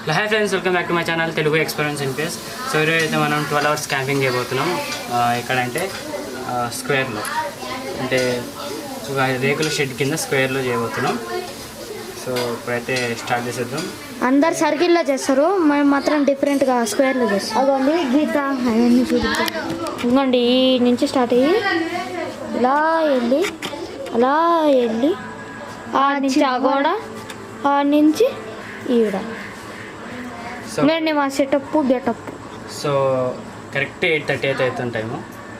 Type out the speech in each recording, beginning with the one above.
Hi friends, welcome back to my channel Telugu experience in pace. So ఈరోజు అయితే మనం 12 hours camping చేయబోతున్నాం. ఎక్కడంటే స్క్వేర్లో, అంటే రేకుల షెడ్ కింద స్క్వేర్లో చేయబోతున్నాం. సో ఇప్పుడైతే స్టార్ట్ చేసేద్దాం. అందరు సర్కిల్లో చేస్తారు, మేము మాత్రం డిఫరెంట్గా స్క్వేర్లో చేస్తాం. అదండి గీత అవన్నీ చూపిస్తాం. ఇంకోండి ఈ నుంచి స్టార్ట్ అయ్యి ఇలా వెళ్ళి అలా వెళ్ళి ఆ నుంచి ఆ గోడ, ఆ నుంచి ఈవిడ. ఇవ్వండి మా సెటప్ గెటప్. సో కరెక్ట్ 8:30 అయితే అవుతుంది టైము.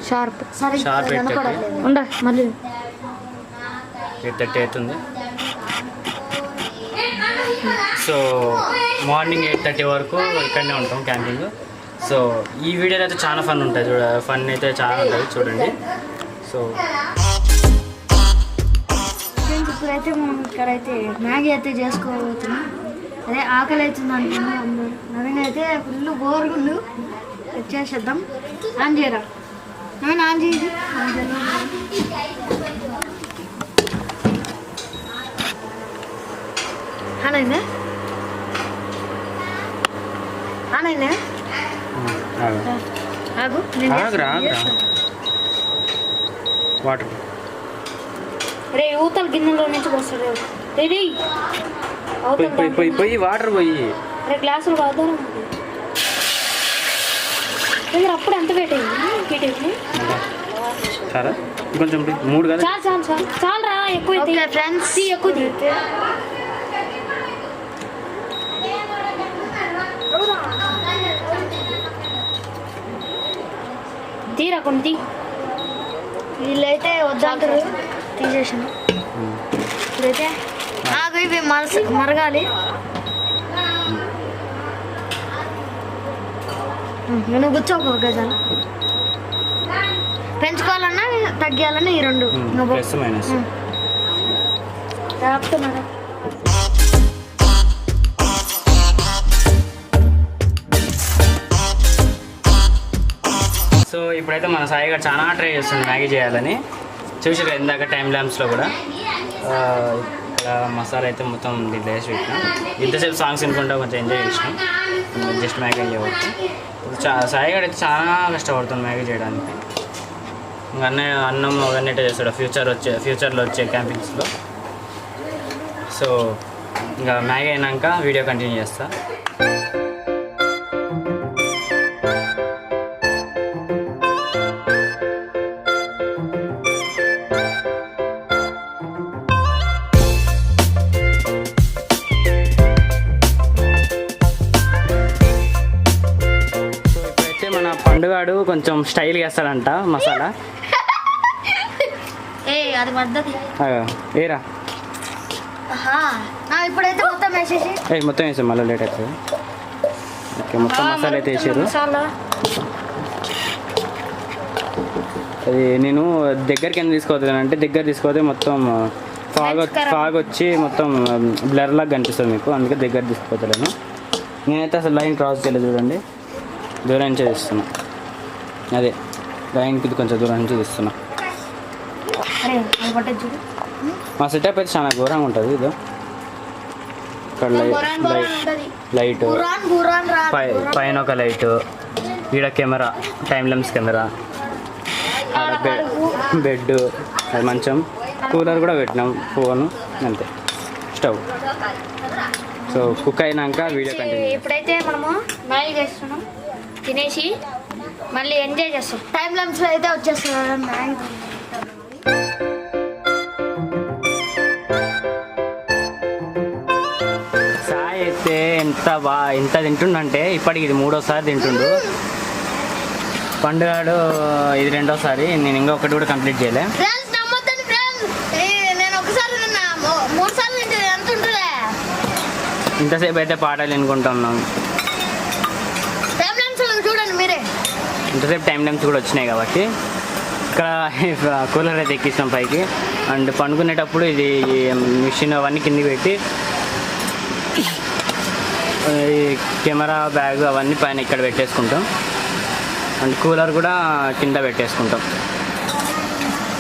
షార్ప్ 8:30 ఉండ మళ్ళీ 8:30 అవుతుంది. సో మార్నింగ్ 8:30 వరకు ఇక్కడనే ఉంటాం క్యాంపింగ్. సో ఈ వీడియోలో అయితే చాలా ఫన్ ఉంటుంది, ఫన్ అయితే చాలా ఉంటుంది చూడండి. సో ఇప్పుడైతే మనం ఇక్కడైతే మ్యాగీ అయితే చేసుకోబోతున్నాం. అదే ఆకలి అవుతుంది అంటున్నాం అందరూ. నవీన్ అయితే ఫుల్ బోరుగుండు, వచ్చేసేద్దాం. ఆన్ చేయరా నవీన్, ఆన్ చేసి ఆనైనా ఆనైనా ఆగు వాటర్ రే ఊతల గిన్నెలో నుంచి వస్తాడు. రెడీ పోయి వాటర్ పోయి రే గ్లాసులు కాదు అప్పుడు ఎంత పెట్టేది చాలా కొంచెం 3 కదా. చాలు రా, ఎక్కువ ఫ్రెండ్స్ ఎక్కువ తీరా కొన్ని వీళ్ళైతే వద్దంటారు, తీసేసాను. ఇప్పుడైతే నాకు ఇవి మరగాలి. నేను కూర్చోకు గజాలు పెంచుకోవాలన్నా తగ్గాలన్నా ఈ రెండు రాపుతున్నారా. సో ఇప్పుడైతే మన సాయి గారు చాలా ట్రై చేస్తుంది మ్యాగీ చేయాలని. చూసారు ఇందాక టైం ల్యాబ్స్లో కూడా. ఇక్కడ మసాలా అయితే మొత్తం దీంట్లో వేసి పెట్టినాం. ఇంతసేపు సాంగ్స్ వినుకుంటా కొంచెం ఎంజాయ్ చేసినాం. జస్ట్ మ్యాగీ చేయవచ్చు. సాయి గారు అయితే చాలా కష్టపడుతుంది మ్యాగీ చేయడానికి. ఇంకా అన్నం అవన్నీ చేస్తాడు ఫ్యూచర్లో వచ్చే క్యాంపింగ్స్లో. సో ఇంకా మ్యాగీ అయినాక వీడియో కంటిన్యూ చేస్తా. పండుగాడు కొంచెం స్టైల్గా వేస్తాడంట మసాలా. అది పద్ధతి ఏరా ఇప్పుడైతే మొత్తం వేసేసి మొత్తం వేసాం, మళ్ళీ లేట్ అవుతుంది. ఓకే, మొత్తం మసాలా అయితే వేసారు. అది నేను దగ్గరికి ఎందుకు తీసుకోవద్దానంటే, దగ్గర తీసుకోతే మొత్తం ఫాగ్ వచ్చి మొత్తం బ్లర్ లాగా కనిపిస్తుంది మీకు, అందుకే దగ్గర తీసుకోవట్లేను. నేనైతే అసలు లైన్ క్రాస్ చేయలేదు చూడండి, దూరం నుంచి తీస్తున్నా. అదే లైన్కి కొంచెం దూరం నుంచి తీస్తున్నా. మా సెటప్ అయితే చాలా ఘోరంగా ఉంటుంది. ఇది ఇక్కడ లైట్ పైన ఒక లైట్, ఈడ camera, time lens camera, bed, అది మంచం, కూలర్ కూడా పెట్టినాం, ఫోను, అంతే, స్టవ్. సో కుక్ అయినాక వీడియో కంటిన్యూ. ఇప్పుడైతే మనము మ్యాగీ చేస్తున్నాం, తినేసి మళ్ళీ ఎంజాయ్ చేస్తాం. టైం ల్యాబ్స్లో అయితే వచ్చేస్తుంది మ్యాగీ. సాయి అయితే ఎంత తింటుండంటే ఇప్పటికి ఇది 3వసారి తింటుండు. పండుగాడు ఇది 2వసారి. నేను ఇంకా ఒకటి కూడా కంప్లీట్ చేయలే. ఇంతసేపు అయితే పాటలు వినుకుంటున్నాం. చూడండి మీరే, ఇంతసేపు టైం లెన్స్ కూడా వచ్చినాయి కాబట్టి ఇక్కడ కూలర్ అయితే ఎక్కిస్తాం పైకి. అండ్ పండుకునేటప్పుడు ఇది మిషన్ అవన్నీ కిందికి పెట్టి, కెమెరా బ్యాగ్ అవన్నీ పైన ఇక్కడ పెట్టేసుకుంటాం. అండ్ కూలర్ కూడా కింద పెట్టేసుకుంటాం.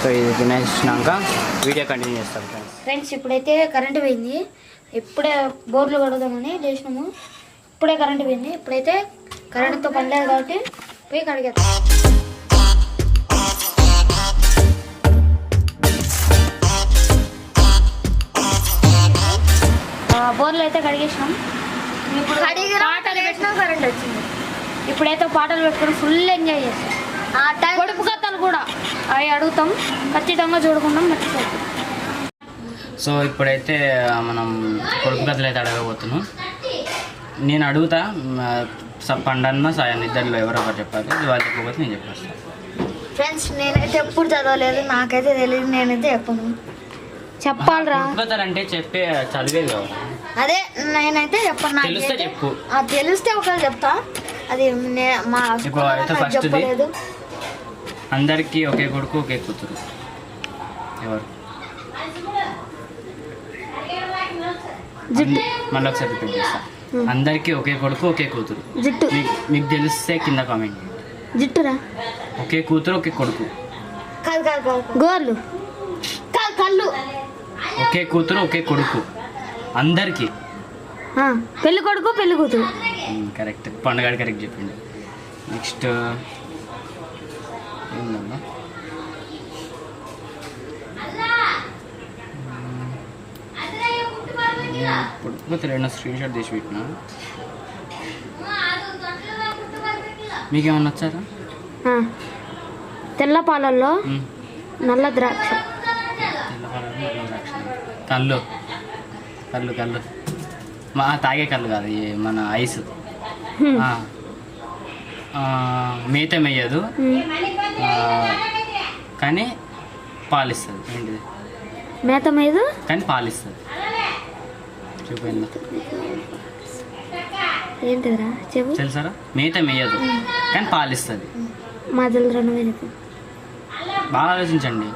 సో ఇది తినేసినాక వీడియో కంటిన్యూ చేస్తాం ఫ్రెండ్స్. ఇప్పుడైతే కరెంట్ పోయింది, ఇప్పుడే బోర్లు కడదామని చేసినాము. ఇప్పుడే కరెంట్ పోయింది. ఇప్పుడైతే కరెంట్తో పని లేదు కాబట్టి పోయి కడిగేద్దాం. బోర్లు అయితే కడిగేసినాం. ఇప్పుడు పాటలు పెట్టినాం, కరెంట్ వచ్చింది. ఇప్పుడైతే పాటలు పెట్టుకుని ఫుల్ ఎంజాయ్ చేస్తాం. పొడుపు కథలు కూడా అవి అడుగుతాం, ఖచ్చితంగా చూడకుండా మర్చిపోతాం. సో ఇప్పుడైతే మనం పొడుపు కథలు అయితే అడగబోతున్నాం. నేను అడుగుతా, పండన్న సాయాన్ని ఇద్దరిలో ఎవరో ఒకరు చెప్పాలి. వాళ్ళు చెప్పకపోతే నేను చెప్పేస్తాను. ఫ్రెండ్స్, నేనైతే ఎప్పుడు చదవలేదు, నాకైతే తెలియదు, నేనైతే చెప్పను. చెప్పాలరా కథలు అంటే చెప్పే చదివేది కావాలి. అదే నేనైతే చెప్పను. తెలిస్తే చెప్పు. తెలిస్తే ఒకరు చెప్తా. అది మా అయితే ఫస్ట్ది, అందరికీ ఒకే కొడుకు ఒకే కూతురు. ఎవరు? మళ్ళీ ఒకసారి రిపీట్ చేస్తా. అందరికీ ఒకే కొడుకు ఒకే కూతురు. జుట్టు. మీకు తెలిస్తే కింద కామెంట్. జుట్టురా. ఒకే కూతురు ఒకే కొడుకు. గోర్లు. కళ్ళు. ఒకే కూతురు ఒకే కొడుకు అందరికీ. పెళ్లి కొడుకు పెళ్లి కూతురు. కరెక్ట్. పండుగ కరెక్ట్ చెప్పిండు. నెక్స్ట్ ఏందమ్మా? ఇప్పుడు రెండు స్క్రీన్ షాట్ తీసి పెట్టినా. మీకేమన్నా వచ్చారా? తెల్ల పాలల్లో నల్ల ద్రాక్ష. కళ్ళు కళ్ళు కళ్ళు మా తాగే కళ్ళు కాదు, మన ఐస్. మేత మెయ్యదు కానీ పాలిస్తుంది. ఏంటిది? మేత మేయదు కానీ పాలిస్తుంది. చూపిందా? ఏంటిదిరా చెప్పు. తెలుసారా? మేత మెయ్యదు కానీ పాలిస్తుంది. మా తెలుసు. బాగా ఆలోచించండి.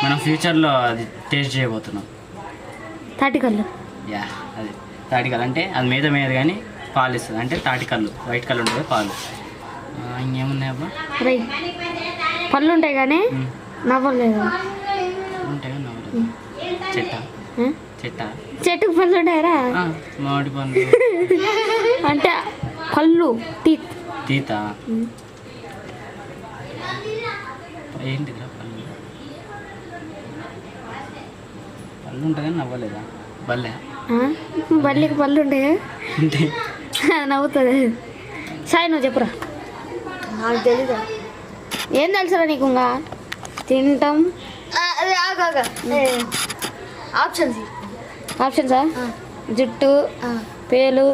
మనం ఫ్యూచర్లో అది టేస్ట్ చేయబోతున్నాం. తాటికల్లు. యా, అది తాటికల్లు అంటే అది మీద మేయదు కానీ పాలు ఇస్తుంది. అంటే తాటికల్లు, వైట్ కలర్ ఉంటుంది పాలు. ఇంకేమున్నాయి అబ్బా? పళ్ళు ఉంటాయి కానీ నవ్వలేదు. ఉంటాయి కానీ నవ్వలేదు. చెట్ట చెట్ట చెట్టుకు పళ్ళు ఉంటాయరా? మామిడి పళ్ళు అంటే పళ్ళు తీత. ఏంటిదిరా? పళ్ళు పళ్ళు ఉంటుంది కానీ నవ్వలేదా? బల్లె. బల్లికి పళ్ళు ఉంటాయా? అంటే నవ్వుతుంది. సాయి నువ్వు చెప్పురా. నాకు తెలీదా. ఏం తెలుసురా నీకు? ఇంకా తింటాం. ఆప్షన్సా? జుట్టు, పేలు,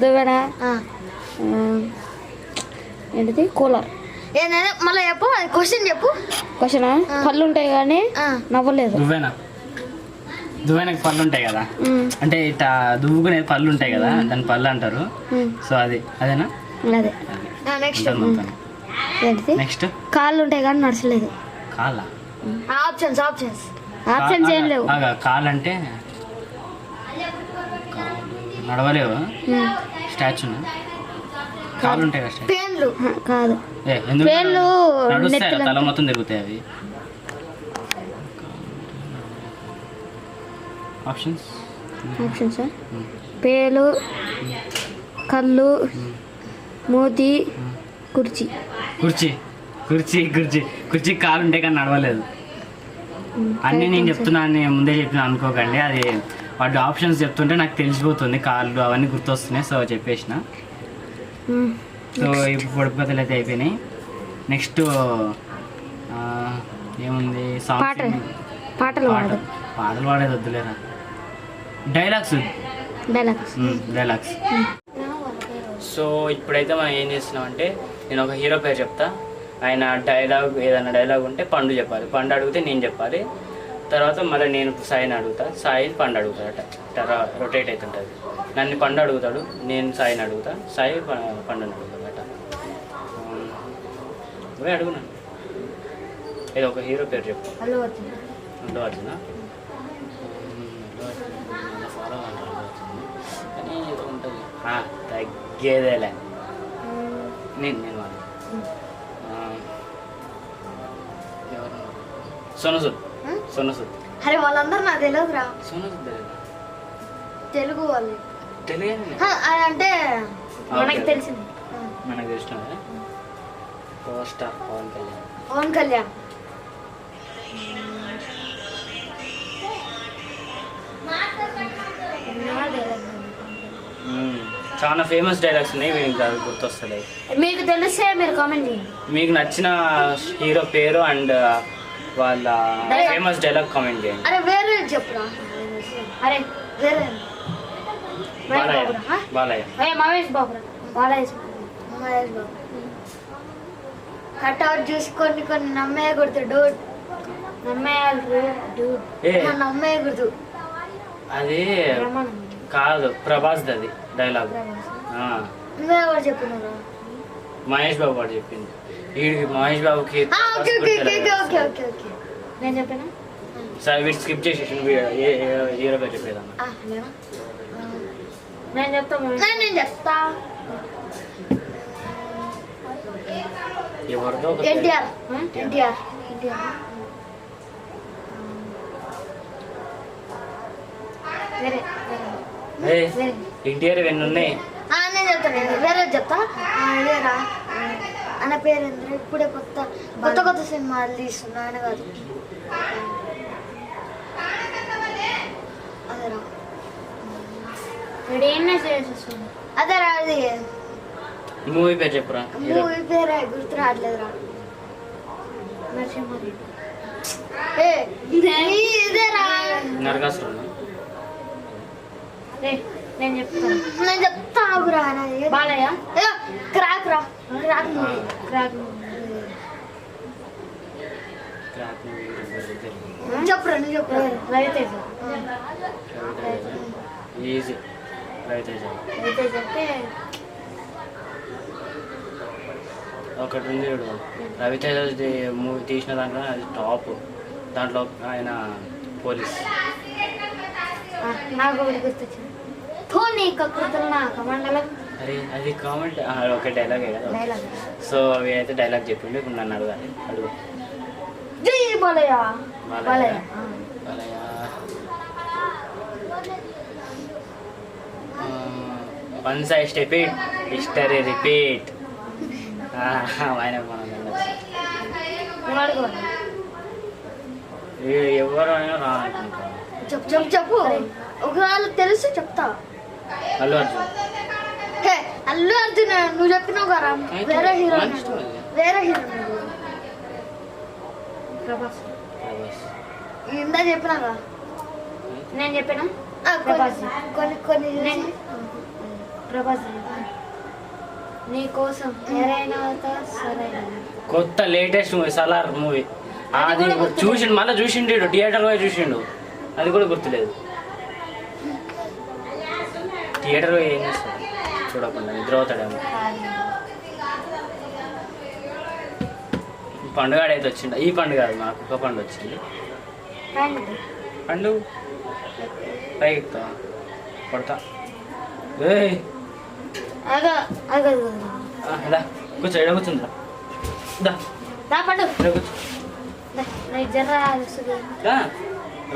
దువ్వెన, ఏంటిది కూలర్. ఏంటంటే మళ్ళీ చెప్పు, క్వశ్చన్ చెప్పు. క్వశ్చనా? పళ్ళు ఉంటాయి కానీ నవ్వలేదు. దువ్వెనకి పళ్ళు ఉంటాయి కదా, అంటే ఇట్లా దువ్వుకునే పళ్ళు ఉంటాయి కదా, దాని పళ్ళు అంటారు. సో అదేనా? అదే. నెక్స్ట్ కాళ్ళు ఉంటాయి కానీ నడచలేదు. కాళ్ళ? ఆప్షన్స్ ఏం లేవు. కాళ్ళు అంటే నడవలేవు. స్టాచ్యూ కాళ్ళు ఉంటాయి కదా. పేన్లు కాదు. నడుస్తాయి, తల మొత్తం తిరుగుతాయి అవి. ఆప్షన్స్ పేలు, కళ్ళు, మూతి, కుర్చీ. కుర్చీ కుర్చీ కుర్చీ కుర్చీ కాలు ఉంటాయి కానీ నడవలేదు. అన్నీ నేను చెప్తున్నాను, ముందే చెప్పినా అనుకోకండి. అది వాటి ఆప్షన్స్ చెప్తుంటే నాకు తెలిసిపోతుంది, కాళ్ళు అవన్నీ గుర్తొస్తున్నాయి. సో చెప్పేసిన. సో ఇప్పుడు పొడుపు కథలు అయితే అయిపోయినాయి. నెక్స్ట్ ఏముంది? పాటలు పాడేది వద్దులేరా. డైలాగ్స్. సో ఇప్పుడైతే మనం ఏం చేస్తున్నామంటే, నేను ఒక హీరో పేరు చెప్తా, ఆయన డైలాగ్ ఏదైనా డైలాగ్ ఉంటే పండు చెప్పాలి. పండు అడిగితే నేను చెప్పాలి. తర్వాత మళ్ళీ నేను సాయిని అడుగుతా, సాయి పండు అడుగుతాడట. రొటేట్ అవుతుంటుంది. నన్ను పండు అడుగుతాడు, నేను సాయిని అడుగుతా, సాయి పండుని అడుగుతాడట. నువ్వే అడుగునా. ఇది ఒక హీరో పేరు చెప్పు. అల్లు అర్జునా? ఫాలో కానీ ఏదో ఉంటుంది. తగ్గేదేలే. నేను సోను సూద్. అరే వాళ్ళందరూ నాకు తెలియదురా. సోను సూద్ తెలుగు వాళ్ళు. తెలియదు అంటే మనకి తెలిసింది. మనకు తెలిసిన పవర్ స్టార్ పవన్ కళ్యాణ్. పవన్ కళ్యాణ్ చాలా ఫేమస్ డైలాగ్స్ ఉన్నాయి, మీకు అది గుర్తొస్తలేదు. మీకు తెలిస్తే మీరు కామెంట్ చేయండి. మీకు నచ్చిన హీరో పేరు అండ్ వాళ్ళ ఫేమస్ డైలాగ్ కామెంట్ చేయండి. అరే వేరే చెప్పురా. అరే వేరే బాలయ్య. బాలయ్య. మహేష్ బాబురా. మహేష్ బాబు కట్అవుట్ చూసి కొన్ని నమ్మేయకూడదు డూడ్. నమ్మేయాలి డూడ్. నమ్మేయకూడదు. అది కాదు ప్రభాస్ అది డైలాగ్. నువ్వెవరు చెప్పినారా? మహేష్ బాబు వాడు చెప్పింది. వీడికి మహేష్ బాబుకి నేను చెప్పాను సరే వీడు స్కిప్ చేసేసి హీరో పేరు చెప్పేదన్నా. నేను చెప్తా ఎవరిదో ఎన్టీఆర్. ఎన్టీఆర్ ఇవన్నీ ఉన్నాయి. నేను చెప్తాను వేరే చెప్తా. ఇదేరా ఆయన పేరు ఏంటంటే ఇప్పుడే కొత్త సినిమాలు తీస్తున్నా ఆయన కాదు. అదేరా అదేరా అది మూవీ పేరు చెప్పురా. మూవీ పేరే గుర్తు రావట్లేదురా. ఇదేరా నరకాసురం. నేను చెప్తా ఆగురా. బాలయ్య. క్రాక్ రా. క్రాక్ చెప్పురా. నువ్వు చెప్పు. రవితేజ. ఈజీ. రవితేజ అంటే ఒకటి ఉంది చూడు, రవితేజ మూవీ తీసిన దాంట్లో అది టాప్. దాంట్లో ఆయన పోలీస్. నాకు ఒకటి గుర్తొచ్చింది. అరే అది కామెంట్ ఒక డైలాగే కదా. సో అవి అయితే డైలాగ్ చెప్పిండు. ఇప్పుడు నన్ను అడగాలి. అడుగు. జై Balayya. Balayya. Once I step it history repeat. ఆయన ఎవరు అయినా రా అనుకుంటా. చెప్పు ఒకవేళ తెలుసు చెప్తా. అల్లు అర్జున్. అల్లు అర్జున్ నువ్వు చెప్పినావు కదా. వేరే హీరో ప్రభాస్. ఇందా చెప్పినాగా. నేను చెప్పినా కొన్ని ప్రభాస్ నీ కోసం కొత్త లేటెస్ట్ మూవీ సలార్ మూవీ. అది చూసిండు, మళ్ళీ చూసిండు థియేటర్ పోయి చూసిండు. అది కూడా గుర్తులేదు. థియేటర్ పోయి ఏం చేస్తాడు చూడకుండా నిద్రపోతాడేమో. పండుగ అయితే వచ్చిండు. ఈ పండుగ కాదు, మాకు ఒక పండుగ వచ్చింది. పండు పైకి ఎక్కుతా పడతా. కూర్చో. ఎడ కూర్చుందిరా.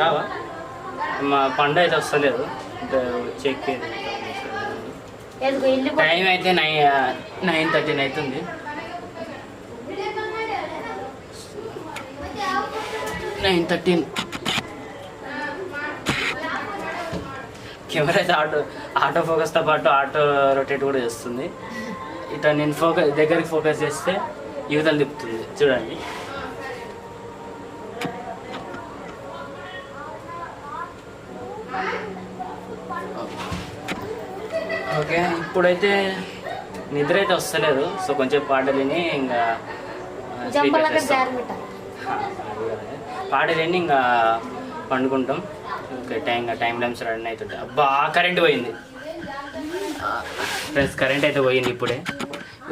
రావా? మా పండు అయితే వస్తలేదు. చెక్ టైం అయితే 9:13 అవుతుంది. 9:13. కెమెరా అయితే ఆటో ఫోకస్తో పాటు ఆటో రొటేట్ కూడా చేస్తుంది. ఇట్లా నేను దగ్గరికి ఫోకస్ చేస్తే యువతలు తిప్పుతుంది చూడండి. ఓకే, ఇప్పుడైతే నిద్ర అయితే వస్తలేదు. సో కొంచెం పాటలు విని ఇంకా పాటలు విని ఇంకా పండుకుంటాం. ఓకే, టైం లైన్స్ రన్ అవుతుంటాయి. అబ్బా కరెంట్ పోయింది ఫ్రెండ్స్. కరెంట్ అయితే పోయింది ఇప్పుడే.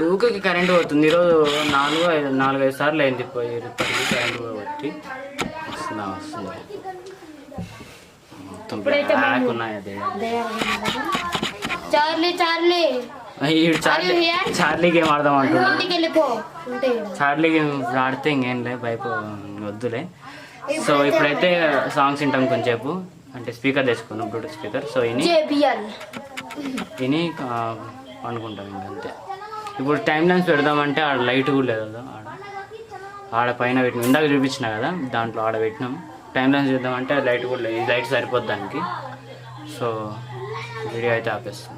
ఊరికి కరెంట్ పోతుంది. ఈరోజు 4-5 సార్లు అయింది పోయి. ఇప్పటికీ కరెంట్ పోబట్టి వస్తుంది. మొత్తం బ్లాక్ ఉన్నాయి. అదే చార్లీ గేమ్ ఆడదాం అంటున్నాడు. చార్లీ గేమ్ ఆడితే ఇంకేం లే, వద్దులే. సో ఇప్పుడైతే సాంగ్స్ వింటాం కొంచెంసేపు. అంటే స్పీకర్ తెచ్చుకున్నాం, బ్లూటూత్ స్పీకర్. సో ఇని తిని పండుకుంటాం ఇంకంతే. ఇప్పుడు టైం లైన్స్ పెడదామంటే ఆడ లైట్ కూడా లేదు కదా, ఆడ పైన పెట్టినాం, ఇందాక చూపించిన కదా దాంట్లో ఆడ పెట్టినాం. టైం లైన్స్ చేద్దామంటే లైట్ కూడా లేదు, ఈ లైట్ సరిపోద్ది దానికి. సో వీడియో అయితే ఆపేస్తున్నాం.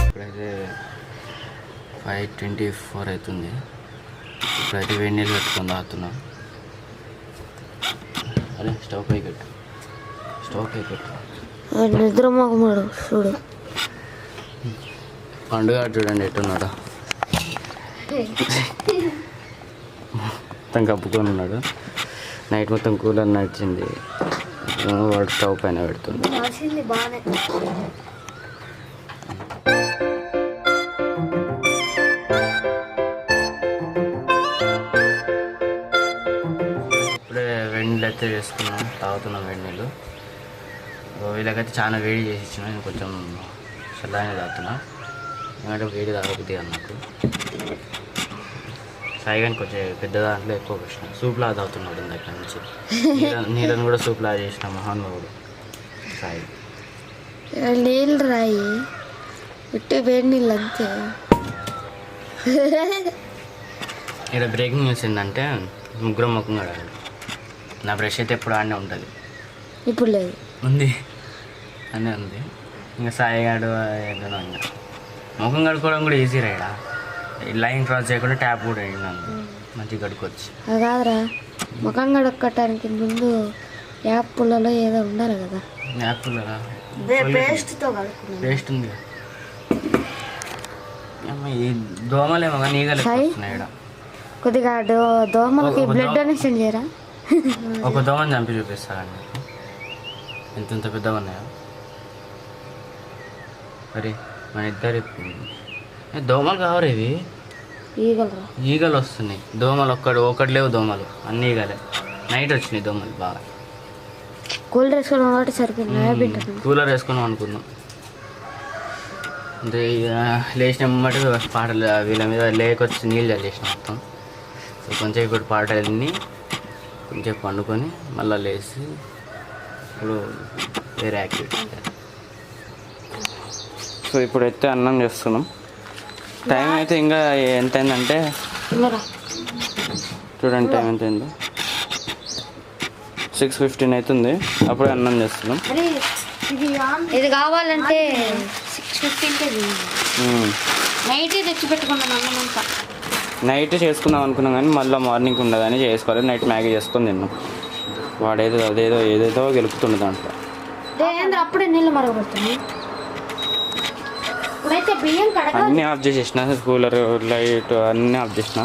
ఇప్పుడైతే 5:24 అవుతుంది. ఇప్పుడైతే వేడి నీళ్ళు పెట్టుకొని తాగుతున్నాం. అదే స్టవ్ పై పెట్టు. నిద్ర మొగమాడు చూడు. పండుగ చూడండి ఎట్టున్నాడు, మొత్తం కప్పుకొని ఉన్నాడు. నైట్ మొత్తం కూలర్ నడిచింది, వాడు స్టవ్ పైన పెడుతుంది. ఇప్పుడే వేడి నీళ్ళు అయితే చేసుకున్నాం, తాగుతున్నాం వేడి నీళ్ళు. వీళ్ళకైతే చాలా వేడి చేసి ఇచ్చిన, నేను కొంచెం చల్లగానే తాగుతున్నా, ఎందుకంటే వేడి తాగబుద్ది కదా నాకు. సాయిగాని కొంచెం పెద్ద దాంట్లో ఎక్కువ వచ్చిన సూప్లా తాగుతున్నాడు ఇందాక నుంచి. నీళ్ళని కూడా సూప్లా చేసిన మహానుభావుడు సాయి. నీళ్ళు రాయి ఇట్టే వేడి నీళ్ళు అంతే. ఇక్కడ బ్రేకింగ్ న్యూస్ ఏంటంటే ముగ్గురం ముఖం కడాలి. నా బ్రష్ అయితే ఎప్పుడు ఆడనే ఉంటుంది, ఇప్పుడు లేదు ఉంది అనే ఉంది. ఇంకా సాయిగాడు ఏదైనా ఇంకా ముఖం కడుక్కోవడం కూడా ఈజీ రైడా, లైన్ క్రాస్ చేయకుండా ట్యాప్ కూడా వేయడం మంచిగా కడుక్కోవచ్చు. అది కాదురా, ముఖం కడుక్కోవటానికి ముందు యాప్లలో ఏదో ఉండాలి కదా. యాప్లో పేస్ట్ ఉంది. ఈ దోమలేమో కానీ ఈగలు వస్తున్నాయి. కొద్దిగా దోమలకి బ్లడ్ డొనేషన్ చేయరా. ఒక దోమని చంపి చూపిస్తారండి, ఎంత పెద్దగా ఉన్నాయో. మరి మన ఇద్దరు దోమలు కావరు ఇవి, ఈగలు వస్తున్నాయి. దోమలు ఒకటి లేవు, దోమలు అన్నీ ఈగలే. నైట్ వచ్చినాయి దోమలు బాగా. కూలర్ వేసుకోవడం కాబట్టి సరిపోయింది. కూలర్ వేసుకున్నాం అనుకున్నాం, అంటే లేచిన మటు పాటలు వీళ్ళ మీద లేకొచ్చి నీళ్ళు చల్లేసిన మొత్తం. సో కొంచెం ఇప్పుడు పాటలు విని కొంచెం పండుకొని మళ్ళీ లేచి ఇప్పుడు వేరే యాక్టివిటీ. సో ఇప్పుడైతే అన్నం చేస్తున్నాం. టైం అయితే ఇంకా ఎంత అయిందంటే చూడండి, టైం ఎంత అయిందో 6:15 అవుతుంది. అప్పుడే అన్నం చేస్తున్నాం. ఇది కావాలంటే 6:15 నైట్ తెచ్చి పెట్టుకున్నాను అన్నం అంతా. నైట్ చేసుకుందాం అనుకున్నాం కానీ మళ్ళీ మార్నింగ్ ఉండదని చేసుకోవాలి. నైట్ మ్యాగీ చేసుకొని తిన్నాం. వాడేదో ఏదేదో గెలుపుతుండే దాంట్లో. అప్పుడే నీళ్ళు మరగబడుతుంది. ఇప్పుడైతే బియ్యం అన్నీ ఆఫ్ చేసేసిన, కూలర్ లైట్ అన్నీ ఆఫ్ చేసిన.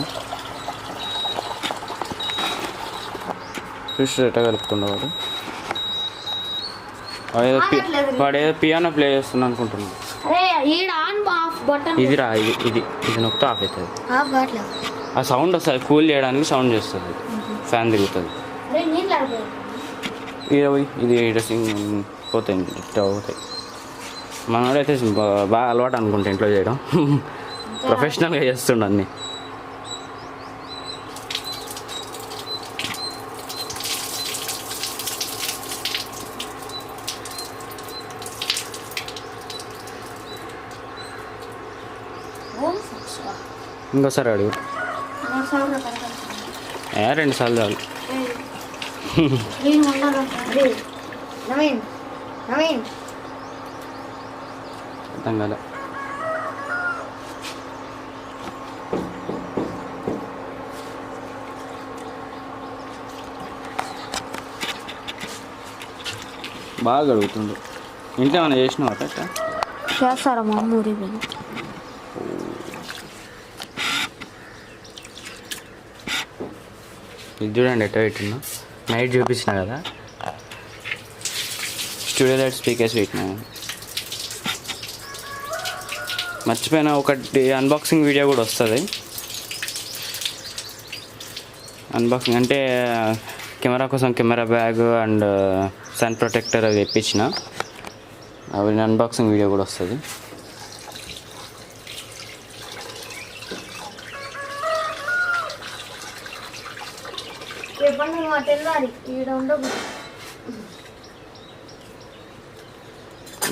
ఫిష్ ఎట్లా కలుపుతుండే వాడేదో పియానో ప్లే చేస్తున్నా అనుకుంటున్నాను. ఇది రా, ఇది నొక్కితే ఆఫ్ అవుతుంది. ఆ సౌండ్ వస్తుంది, కూల్ చేయడానికి సౌండ్ చేస్తుంది, ఫ్యాన్ తిరుగుతుంది. ఇది డ్రెస్సింగ్ పోతాయి, ఇట్లా పోతాయి. మనోడైతే బాగా అలవాటు అనుకుంటా ఇంట్లో చేయడం, ప్రొఫెషనల్గా చేస్తుండ అన్నీ. ఇంకోసారి అడుగు, 2 సార్లు చాలు. అర్థం కాలే. బాగా అడుగుతుండు. ఇంట్లో ఏమైనా చేసినావు అట్ట చేస్తారా మా అమ్మ ఊరి? ఇది చూడండి ఎట్లా పెట్టినా. నైట్ చూపించిన కదా, స్టూడియో లైట్ స్పీకర్స్ పెట్టినా. మర్చిపోయినా, ఒకటి అన్బాక్సింగ్ వీడియో కూడా వస్తుంది. అన్బాక్సింగ్ అంటే కెమెరా కోసం camera bag and sun protector అవి తెప్పించిన. అవి అన్బాక్సింగ్ వీడియో కూడా వస్తుంది.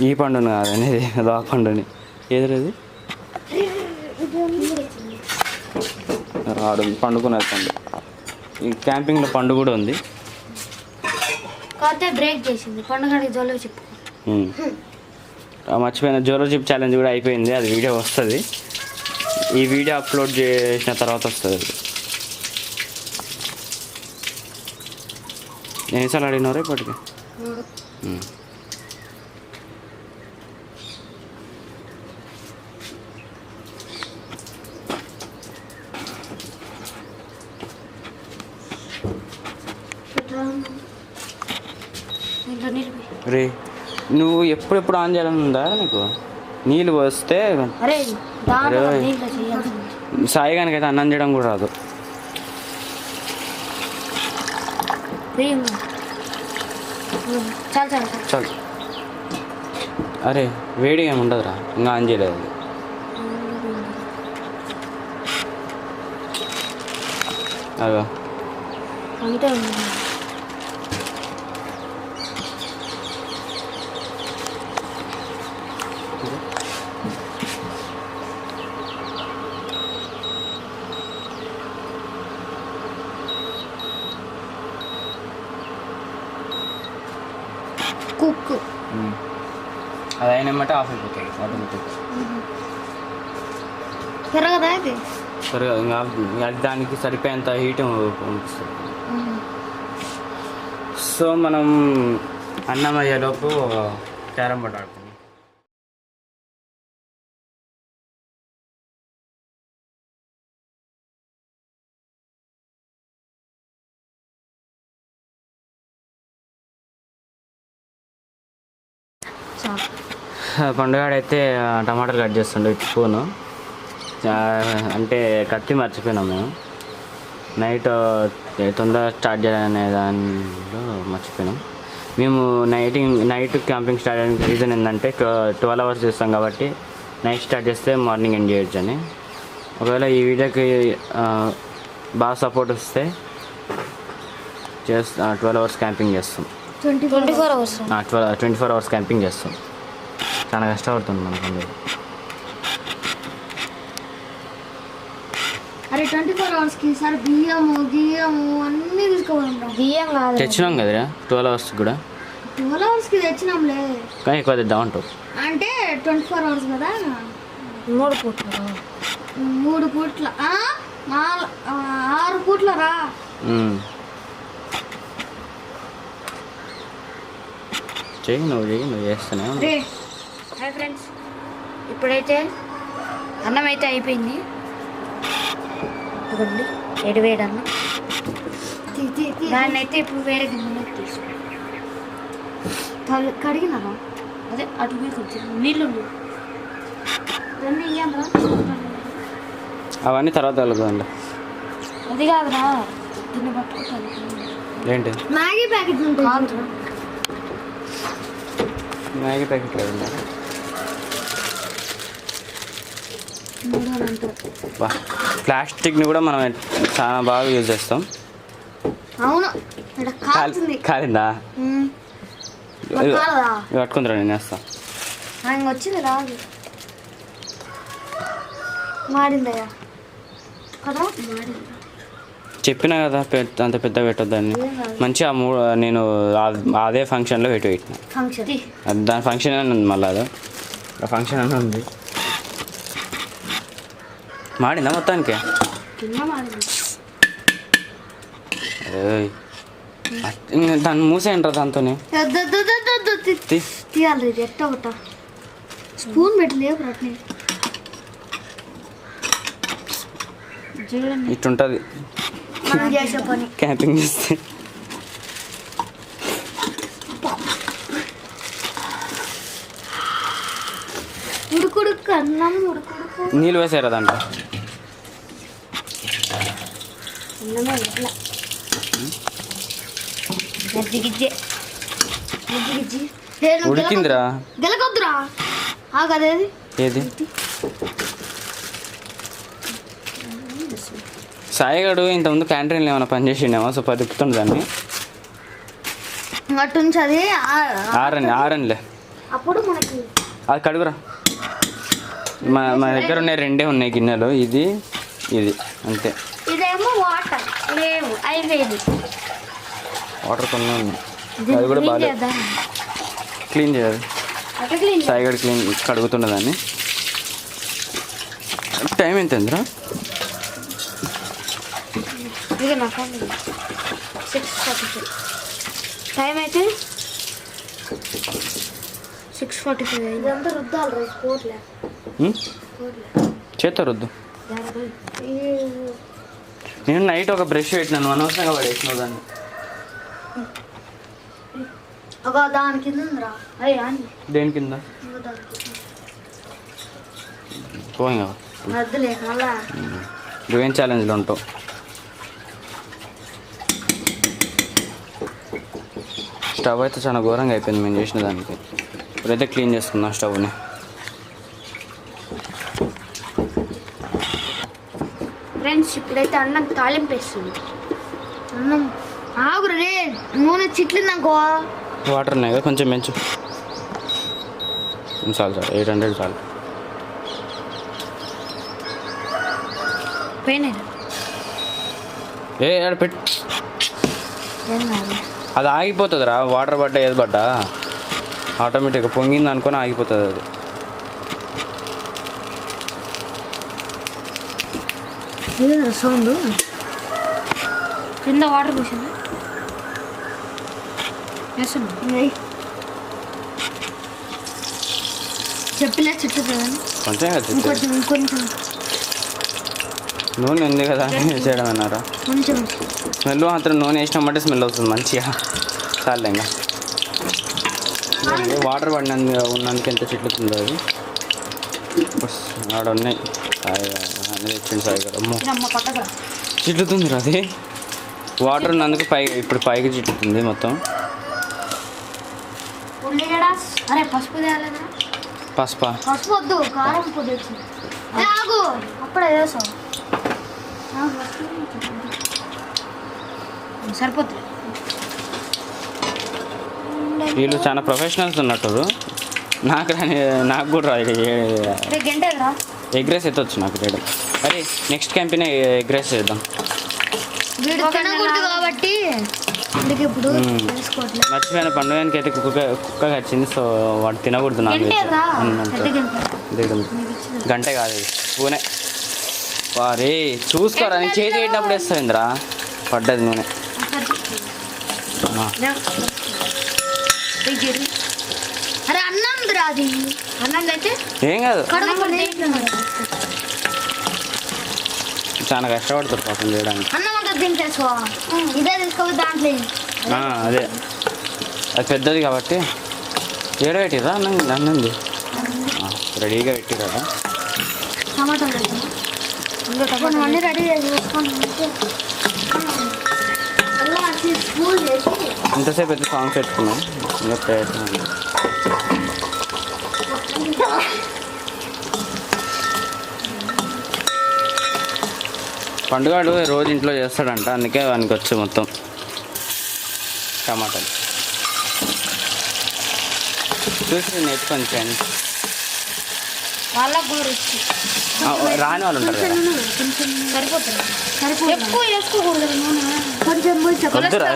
ఈ పండుని కాదండి, ఇది ఆ పండుని. ఏది రాడు పండుకున్నది పండు. ఈ క్యాంపింగ్లో పండు కూడా ఉంది. బ్రేక్ చేసింది పండుగ జోలో చెప్పు. మర్చిపోయిన జోలో చిప్ ఛాలెంజ్ కూడా అయిపోయింది. అది వీడియో వస్తుంది. ఈ వీడియో అప్లోడ్ చేసిన తర్వాత వస్తుంది. ఎన్నిసార్లు అడిగినారు ఇప్పటికి? రే నువ్వు ఎప్పుడెప్పుడు ఆన్ చేయాలని ఉందా నీకు? నీళ్ళు పోస్తే సాయి గానికైతే అన్నం చేయడం కూడా రాదు. చాలు. అరే వేడిగా ఏమి ఉండదురా, ఇంకా ఆన్ చేయలేదు. అదో కుక్ అది అయినమాట ఆఫ్ అయిపోతుంది ఆటోమేటిక్. పెరగదా ఇది? పెరగదు. ఇంకా అది దానికి సరిపోయేంత హీట్ పంపిస్తుంది. సో మనం అన్నం అయ్యేలోపు క్యారమ్ బోర్డ్ ఆడుతున్నాం. పండుగాడైతే టమాటాలు కట్ చేస్తుండే స్పూను. అంటే కత్తి మర్చిపోయినాం మేము. నైట్ తొందరగా స్టార్ట్ చేయాలనే దానిలో మర్చిపోయినాం. మేము నైట్ క్యాంపింగ్ స్టార్ట్ అయ్యే రీజన్ ఏంటంటే 12 hours చేస్తాం కాబట్టి నైట్ స్టార్ట్ చేస్తే మార్నింగ్ ఎండ్ చేయొచ్చు అని. ఒకవేళ ఈ వీడియోకి బాగా సపోర్ట్ వస్తే 12 hours క్యాంపింగ్ చేస్తాం. 24 hours 24 hours క్యాంపింగ్ చేస్తాం. చాలా కష్టపడుతుంది మనకు. అరే 24 hours సార్ బియ్యము అన్నీ తీసుకోవాలి. బియ్యం కాదు తెచ్చినాం కదరా 12 hours కూడా. 12 hours తెచ్చినాంలే, కానీ ఎక్కువ తెద్దాం అంటావు. అంటే 24 hours కదా. 3 పూట్ల 6 పూట్ల రా. నువ్వు చేస్తానే. హాయ్ ఫ్రెండ్స్, ఇప్పుడైతే అన్నం అయితే అయిపోయింది. ఇదిగోండి వేడి అన్నం. దాన్ని అయితే ఇప్పుడు వేరే గిన్నెలోకి తీసుకున్నాం. కడిగినారా? అదే అటు కొంచెం నీళ్ళు అవన్నీ తర్వాత కలుగుతుంది. అది కాదురా, దీన్ని పట్టుకుంటాను. ఏంటి? మ్యాగీ ప్యాకెట్ ఉంటుంది. మ్యాగీ ప్యాకెట్ లేదు. ప్లాస్టిక్ని కూడా మనం చాలా బాగా యూజ్ చేస్తాం. అవును, కాలిందా? పట్టుకుంటారా? నేను వేస్తా. వచ్చింది రాదు, మాడిందయ్యా కదా. చెప్పినా కదా అంత పెద్ద పెట్టొద్దని. మంచిగా నేను అదే ఫంక్షన్లో పెట్టిన. దాని ఫంక్షన్ అని ఉంది, మళ్ళీ అదో ఫంక్షన్ అని ఉంది. మాడిందా మొత్తానికి? దాన్ని మూసేయంటారా దాంతోనే? తీయాలి ఎట్ట ఒకట స్పూన్ పెట్టలేవు. ఇట్టుంటుంది క్యాంపింగ్ చేస్తే. ఉడుకుడుకు అన్నం నీళ్ళు వేసారా దాంట్లో? ఉడికిందిరా. గెలకొద్దురా ఆగదేది ఏది సాయిగాడు ఇంతకుముందు క్యాంటీన్లో ఏమైనా పని చేసిండేమో సో తిప్పుతుండే దాన్ని. అటు నుంచి అది ఆరనిలే అప్పుడు మనకి అది కడుగురా. మా దగ్గర ఉన్నాయి 2 ఉన్నాయి గిన్నెలు, ఇది అంతే. ఇదేమో వాటర్ లేవు అయిపోయింది. వాటర్ కొన్ని ఉన్నాయి, అది కూడా బాగా క్లీన్ చేయాలి. సాయిగాడు కడుగుతుండే దాన్ని. టైం ఎంత ఎంతరా? 6:45 టైం అయితే 6:45. ఇదంతా రుద్దాలి రైస్ పోట్లే చేత్తో రుద్దు. నేను నైట్ ఒక బ్రష్ పెట్టినాను, అనవసరంగా పడేసినావు దాన్ని. ఒక దాని కింద ఉందిరా. దేని కింద పోయింగా వద్దులే మళ్ళా నువ్వేం ఛాలెంజ్లో ఉంటావు. స్టవ్ అయితే చాలా ఘోరంగా అయిపోయింది మేము చేసిన దానికి. ఇప్పుడైతే క్లీన్ చేసుకుందాం స్టవ్ని. ఫ్రెండ్స్ ఇప్పుడైతే అన్నం తాలింపు వేస్తుంది. అన్నం ఆగురే నూనె చిట్లిందనుకో. వాటర్ ఉన్నాయి కదా కొంచెం పెంచు. చాలు 800 చాలు. ఆడ పెట్టు. అది ఆగిపోతుందిరా, వాటర్ పడ్డా ఏది పడ్డా ఆటోమేటిక్గా పొంగింది అనుకొని ఆగిపోతుంది అది. సౌండ్ కింద వాటర్ పోసింది. చెప్పినా చెట్టు కొంచెం ఇంకొంచెం ఇంకొంచెం నూనె ఉంది కదా చేయడం అన్నారా? కొంచెం స్మెల్ మాత్రం నూనె వేసినామంటే స్మెల్ వస్తుంది మంచిగా. చాలే ఇంకా వాటర్ ఉన్నందుకు ఎంత చిట్లుతుందో అది. ఆడ ఉన్నాయి అన్నీ తెచ్చింది సాయి కదా. అమ్మో చిట్లుతుంది అది. వాటర్ ఉన్నందుకు ఇప్పుడు పైకి చిట్లుతుంది మొత్తం. అరే పసుపు తేలేదా? పసుపా? పసుపు వద్దు, కారం పొద్దు వచ్చింది. ఆగు అప్పుడే వేసాం సరిపోతుంది. వీళ్ళు చాలా ప్రొఫెషనల్స్ ఉన్నట్టు. నాకు కూడా రాదు. ఎగ్ రైస్ ఎత్తవచ్చు నాకు చేయడం. అరే నెక్స్ట్ క్యాంపెయిన్ ఎగ్ రైస్ చేద్దాం. కాబట్టి మర్చిపోయిన పండుగకి అయితే కుక్క వచ్చింది, సో వాడు తినకూడదు. నాకు గంటే కాదు పూనే వారే చూసుకోరా. నేను చేతి పెట్టినప్పుడు వేస్తావు ఇంద్రా పడ్డది నూనె. అరే అన్నం రాది అన్నం అయితే ఏం కాదు, చాలా కష్టపడుతుంది పాపం చేయడానికి. అన్నం ఉంటుంది తింటేసుకో. ఇదే తీసుకోవాలి దాంట్లో. అదే అది పెద్దది కాబట్టి ఏడ పెట్టిరా అన్నంది రెడీగా పెట్టి కదా. టమాటాలు అన్నీ రెడీ చేసుకోండి. ఇంతసేపు అయితే సాంగ్స్ పెట్టుకున్నాం. ఇంకా ప్రయత్నం పండుగాడు రోజు ఇంట్లో చేస్తాడంట, అందుకే వానికి వచ్చు మొత్తం టమాటాలు చూసి నేర్చుకోండి ఫ్రెండ్స్. రాని వాళ్ళు ఉంటారు కదా. వద్దురా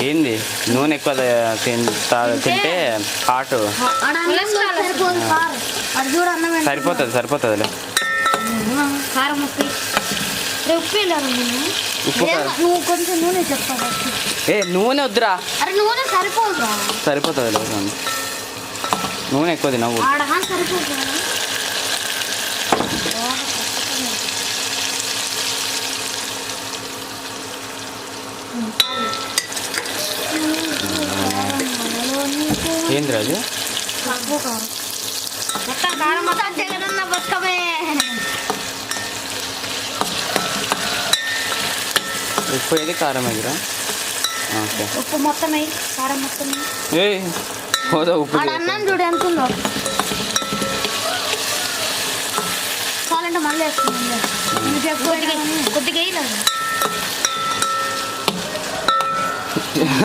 ఏంది నూనె ఎక్కువ తింటే హాటు సరిపోతుందిలే. ఉప్పు నువ్వు కొంచెం నూనె చెప్తావా? నూనె వద్దురా. అరే నూనె సరిపోదురా. సరిపోతుంది నూనె ఎక్కువ తినవు. ఏంది రాజు? ఉప్పు ఏది కారం ఎదురా? ఓకే. ఉప్పు మొత్తం వేయి, కారం మొత్తం వేయి. ఏ పోదా ఉప్పు ఆడ అన్నం చూడు ఎంత ఉందో. కావాలంటే మళ్ళీ వేసుకున్నాం. కొద్దిగా వేయలేదు.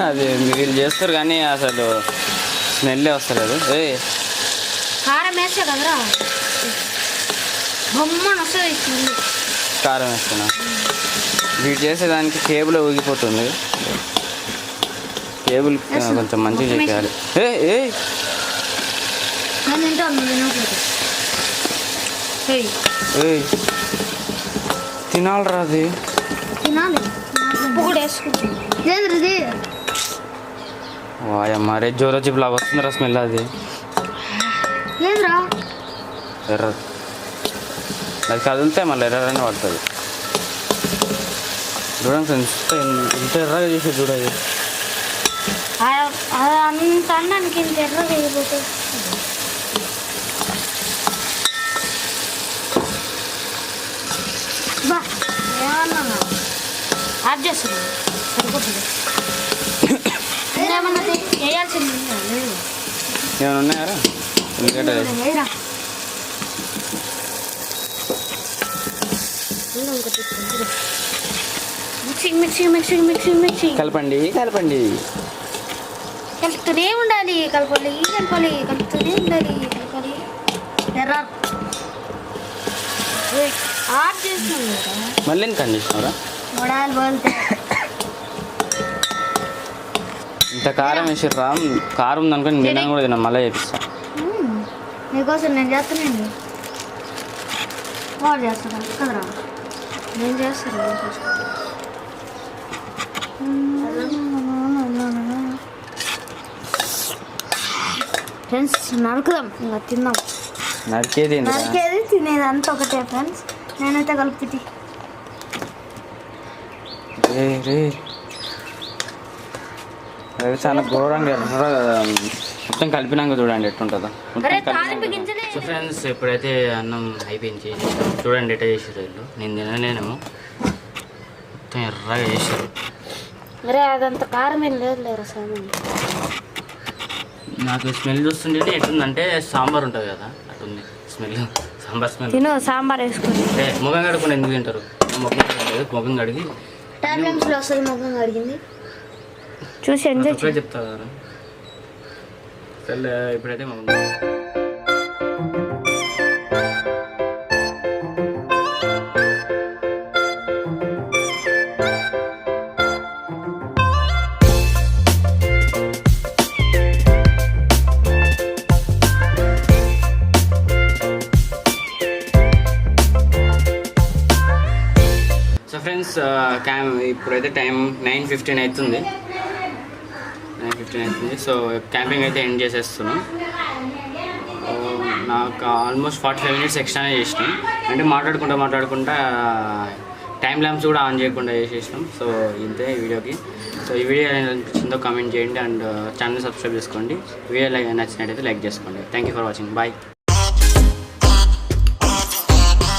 అది వీళ్ళు చేస్తారు కానీ అసలు స్మెల్లే వస్తలేదు. ఏ కారం వేస్తా కదరా, బొమ్మని వస్తుంది స్మెల్. కారం వేస్తున్నా. వీడు చేసేదానికి కేబుల్ ఊగిపోతుంది. కేబుల్ కొంచెం మంచిగా చేయాలి. ఏ ఏ నేను తింటాను. ఏ తినాలిరా అది. తినాలి. ఉప్పు కూడా వేసుకుంటాం. ఇది వాయమ్మ రే జోరో చిప్ లాగా వస్తుందిరా స్మెల్. అది ఏంద్రా ఎర్ర, అది కదిలితే మళ్ళీ ఎర్రని పడుతుంది. చూడండి ఫ్రెండ్స్, ఇంత ఎర్రగా చేసి చూడదు. అంత అన్నానికి ఇంత ఎర్రగా అయిపోతుంది. బా ఏమన్నా యాడ్ చేస్తుంది సరిపోతుంది. ఏమన్నా వేయాల్సింది లేదు. ఏమైనా ఉన్నాయారా? ఎందుకంటే వేయరా. Mixing mixing mixing mixing mixing. కలపండి కలపండి. కలుపుతూనే ఉండాలి. కలపాలి కలపాలి కలుపుతూనే ఉండాలి. కలపాలి. ఎర్ర ఆఫ్ చేస్తున్నాం కదా. మళ్ళీ ఎందుకు అందిస్తున్నారా? వడాలు బోల్తే ఇంత కారం వేసిర్రా. కారం ఉందనుకొని నేను కూడా తిన్నా. మళ్ళీ చేపిస్తా మీకోసం. నేను చేస్తానండి. వాడు చేస్తాను కదరా. నేను చేస్తాను. ఫ్రెండ్స్ నరుకుదాం, ఇంకా తిందాం. నరికేది నరికేది తినేది అంతా ఒకటే ఫ్రెండ్స్. నేనైతే కలుపుతి. రే రే అది చాలా ఘోరంగా ఎర్రగా మొత్తం కలిపినాక చూడండి ఎట్టుంటుందో. సో ఫ్రెండ్స్, ఎప్పుడైతే అన్నం అయిపోయింది చూడండి ఎట్లా చేసారు వీళ్ళు. నేను తినలేనేమో, మొత్తం ఎర్రగా చేసారు. అరే అదంత కారం ఏం లేదు లేరు సామాన్. నాకు స్మెల్ చూస్తుంటే ఎట్లుందంటే సాంబార్ ఉంటుంది కదా అటుంది స్మెల్. సాంబార్ స్మెల్. తిను సాంబార్ వేసుకుని. ముఖం కడుక్కుని ఎందుకు తింటారు? ముఖం కడగలేదు, ముఖం కడిగి టాబ్లెట్స్లో వస్తుంది. ముఖం కడిగింది చూసి ఎంజాయ్ చెప్తా కదా. ఇప్పుడైతే ముఖం ఫ్రెండ్స్. ఇప్పుడైతే టైం 9:15 అవుతుంది. 9:15 అవుతుంది. సో క్యాంపింగ్ అయితే ఎండ్ చేసేస్తున్నాం. నాకు ఆల్మోస్ట్ 45 మినిట్స్ ఎక్స్ట్రానే చేసినాం. అంటే మాట్లాడుకుంటా టైం ల్యాబ్స్ కూడా ఆన్ చేయకుండా చేసేసినాం. సో ఇంతే ఈ వీడియోకి. సో ఈ వీడియో అనిపించిందో కామెంట్ చేయండి అండ్ ఛానల్ సబ్స్క్రైబ్ చేసుకోండి. వీడియో నచ్చినట్టయితే లైక్ చేసుకోండి. Thank you for watching. Bye.